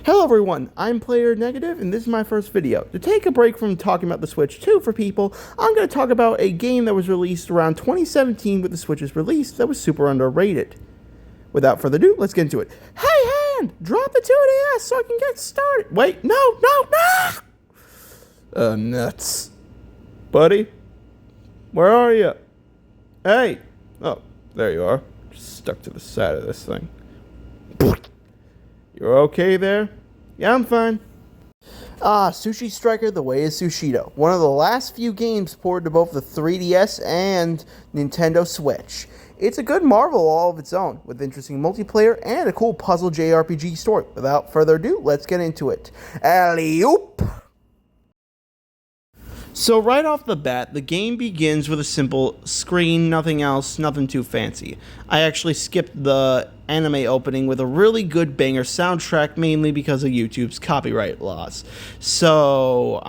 Hello everyone, I'm Player Negative, and this is my first video. To take a break from talking about the Switch 2 for people, I'm going to talk about a game that was released around 2017 with the Switch's release that was super underrated. Without further ado, let's get into it. Hey hand, drop the 2DS so I can get started. Wait, no! Nuts. Buddy? Where are you? Hey! Oh, there you are. Just stuck to the side of this thing. You're okay there? Yeah, I'm fine. Sushi Striker The Way is Sushido. One of the last few games ported to both the 3DS and Nintendo Switch. It's a good marvel all of its own, with interesting multiplayer and a cool puzzle JRPG story. Without further ado, let's get into it. Alley-oop! So right off the bat, the game begins with a simple screen, nothing else, nothing too fancy. I actually skipped the anime opening with a really good banger soundtrack, mainly because of YouTube's copyright laws. So,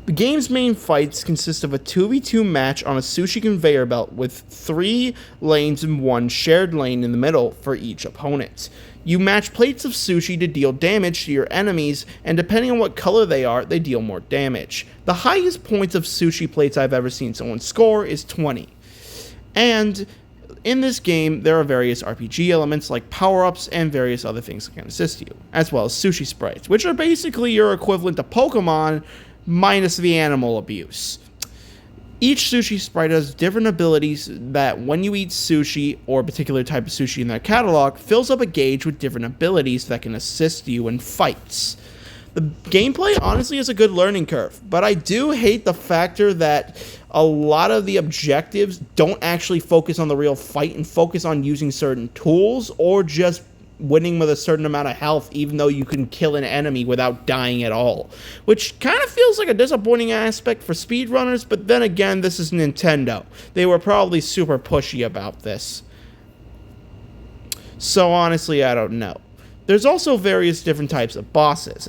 The game's main fights consist of a 2v2 match on a sushi conveyor belt with 3 lanes and 1 shared lane in the middle for each opponent. You match plates of sushi to deal damage to your enemies, and depending on what color they are, they deal more damage. The highest points of sushi plates I've ever seen someone score is 20. And in this game, there are various RPG elements like power-ups and various other things that can assist you, as well as sushi sprites, which are basically your equivalent to Pokemon, minus the animal abuse. Each sushi sprite has different abilities that when you eat sushi, or a particular type of sushi in their catalog, fills up a gauge with different abilities that can assist you in fights. The gameplay honestly is a good learning curve, but I do hate the factor that a lot of the objectives don't actually focus on the real fight and focus on using certain tools or just winning with a certain amount of health, even though you can kill an enemy without dying at all. Which kind of feels like a disappointing aspect for speedrunners, but then again, this is Nintendo. They were probably super pushy about this. So honestly, I don't know. There's also various different types of bosses.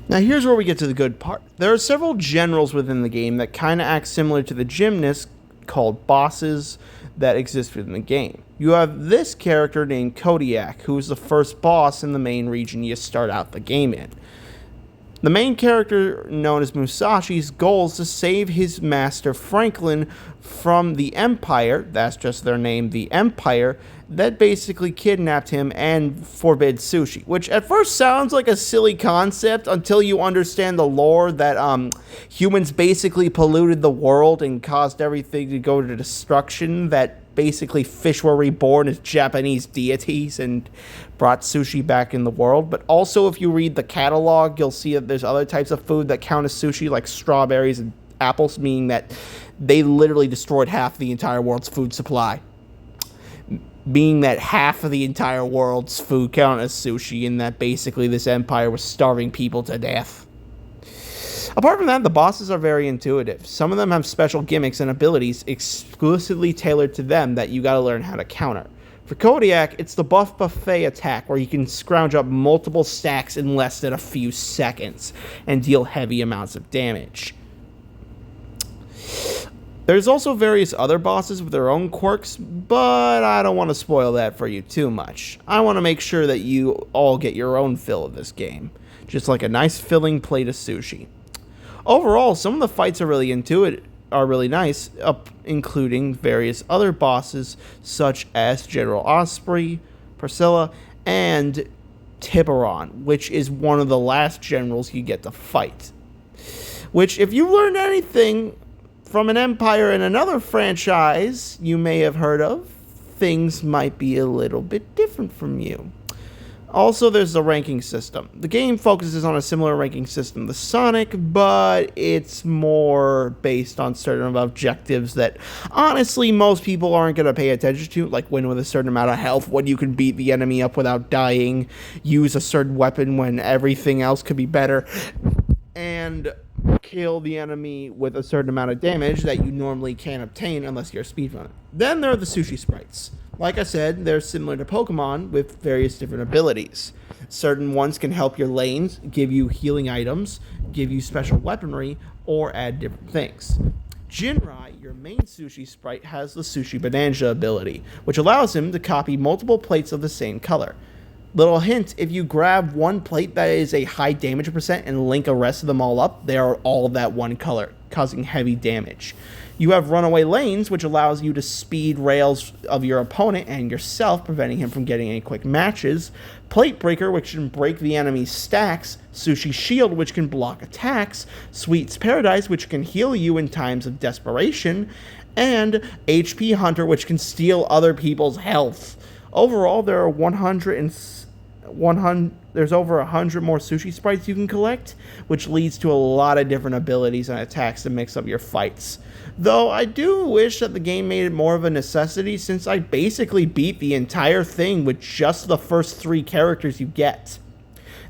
Now here's where we get to the good part. There are several generals within the game that kind of act similar to the gymnasts called bosses that exist within the game. You have this character named Kodiak, who is the first boss in the main region you start out the game in. The main character, known as Musashi's goal is to save his master Franklin from the Empire, that's just their name, the Empire, that basically kidnapped him and forbids sushi. Which at first sounds like a silly concept until you understand the lore that humans basically polluted the world and caused everything to go to destruction, that basically fish were reborn as Japanese deities and brought sushi back in the world. But also, if you read the catalog, you'll see that there's other types of food that count as sushi, like strawberries and apples, meaning that they literally destroyed half the entire world's food supply. Being that half of the entire world's food count as sushi, and that basically this empire was starving people to death. Apart from that, the bosses are very intuitive. Some of them have special gimmicks and abilities exclusively tailored to them that you gotta learn how to counter. For Kodiak, it's the buff buffet attack, where you can scrounge up multiple stacks in less than a few seconds and deal heavy amounts of damage. There's also various other bosses with their own quirks, but I don't want to spoil that for you too much. I want to make sure that you all get your own fill of this game, just like a nice filling plate of sushi. Overall, some of the fights are really nice, including various other bosses such as General Osprey, Priscilla, and Tiburon, which is one of the last generals you get to fight. Which, if you learned anything from an empire in another franchise you may have heard of, things might be a little bit different from you. Also, there's the ranking system. The game focuses on a similar ranking system to Sonic, but it's more based on certain objectives that honestly most people aren't going to pay attention to, like win with a certain amount of health, when you can beat the enemy up without dying, use a certain weapon when everything else could be better, and kill the enemy with a certain amount of damage that you normally can't obtain unless you're a speedrunner. Then there are the sushi sprites. Like I said, they're similar to Pokemon with various different abilities. Certain ones can help your lanes, give you healing items, give you special weaponry, or add different things. Jinrai, your main sushi sprite, has the Sushi Bonanza ability, which allows him to copy multiple plates of the same color. Little hint, if you grab one plate that is a high damage percent and link the rest of them all up, they are all that one color, causing heavy damage. You have runaway lanes, which allows you to speed rails of your opponent and yourself, preventing him from getting any quick matches. Plate breaker, which can break the enemy's stacks. Sushi shield, which can block attacks. Sweet's paradise, which can heal you in times of desperation. And HP hunter, which can steal other people's health. Overall, there are there's over 100 more sushi sprites you can collect, which leads to a lot of different abilities and attacks to mix up your fights. Though I do wish that the game made it more of a necessity, since I basically beat the entire thing with just the first 3 characters you get.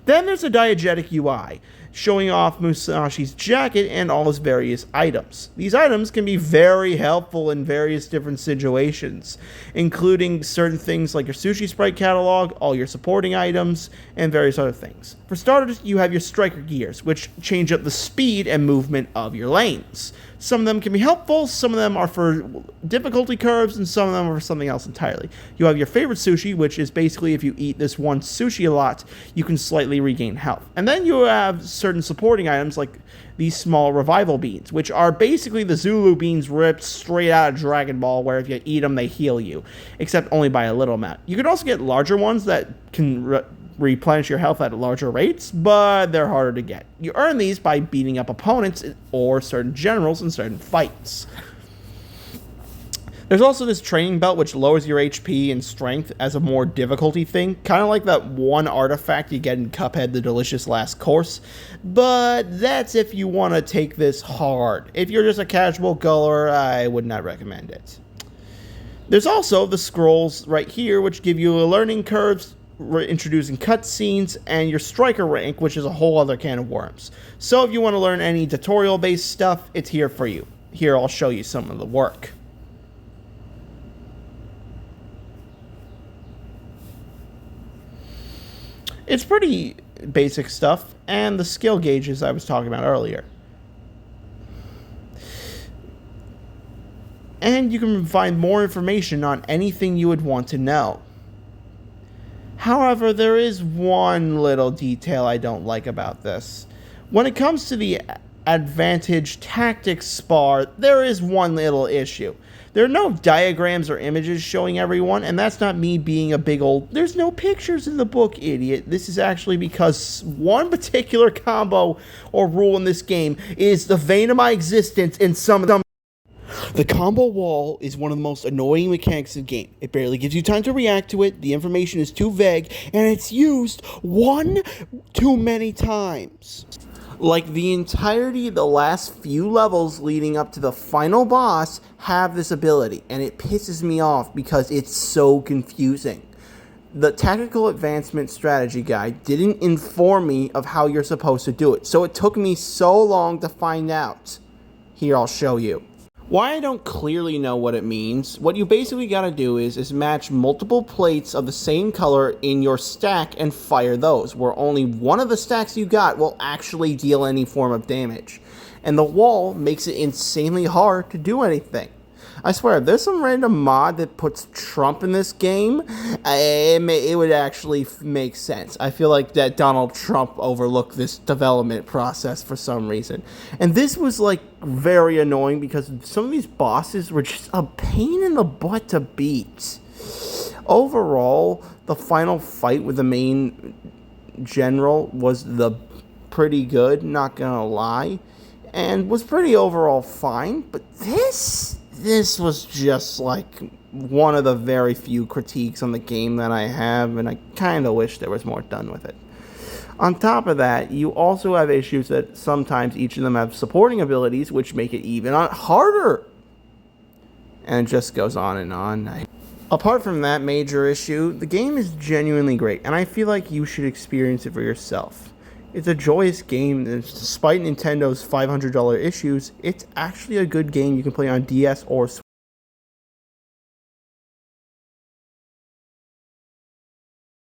Then there's a diegetic UI, showing off Musashi's jacket and all his various items. These items can be very helpful in various different situations, including certain things like your sushi sprite catalog, all your supporting items, and various other things. For starters, you have your striker gears, which change up the speed and movement of your lanes. Some of them can be helpful, some of them are for difficulty curves, and some of them are for something else entirely. You have your favorite sushi, which is basically if you eat this one sushi a lot, you can slightly regain health. And then you have certain supporting items like these small revival beans, which are basically the Zulu beans ripped straight out of Dragon Ball, where if you eat them, they heal you, except only by a little amount. You can also get larger ones that can replenish your health at larger rates, but they're harder to get. You earn these by beating up opponents or certain generals in certain fights. There's also this training belt, which lowers your HP and strength as a more difficulty thing, kind of like that one artifact you get in Cuphead, the Delicious Last Course, but that's if you want to take this hard. If you're just a casual goer, I would not recommend it. There's also the scrolls right here, which give you a learning curves, introducing cutscenes, and your striker rank, which is a whole other can of worms. So if you want to learn any tutorial-based stuff, it's here for you. Here, I'll show you some of the work. It's pretty basic stuff, and the skill gauges I was talking about earlier. And you can find more information on anything you would want to know. However, there is one little detail I don't like about this. When it comes to the advantage tactics spar, there is one little issue. There are no diagrams or images showing everyone, and that's not me being a big old, there's no pictures in the book, idiot. This is actually because one particular combo or rule in this game is the vein of my existence in some of them. The combo wall is one of the most annoying mechanics of the game. It barely gives you time to react to it, the information is too vague, and it's used one too many times. Like the entirety of the last few levels leading up to the final boss have this ability, and it pisses me off because it's so confusing. The Tactical Advancement Strategy Guide didn't inform me of how you're supposed to do it, so it took me so long to find out. Here, I'll show you. Why I don't clearly know what it means, what you basically gotta do is match multiple plates of the same color in your stack and fire those, where only one of the stacks you got will actually deal any form of damage. And the wall makes it insanely hard to do anything. I swear, if there's some random mod that puts Trump in this game, it would actually make sense. I feel like that Donald Trump overlooked this development process for some reason. And this was, like, very annoying because some of these bosses were just a pain in the butt to beat. Overall, the final fight with the main general was pretty good, not gonna lie, and was pretty overall fine, but this was just like one of the very few critiques on the game that I have, and I kind of wish there was more done with it. On top of that, you also have issues that sometimes each of them have supporting abilities, which make it even harder. And it just goes on and on. Apart from that major issue, the game is genuinely great, and I feel like you should experience it for yourself. It's a joyous game. Despite Nintendo's $500 issues, it's actually a good game you can play on DS or Switch.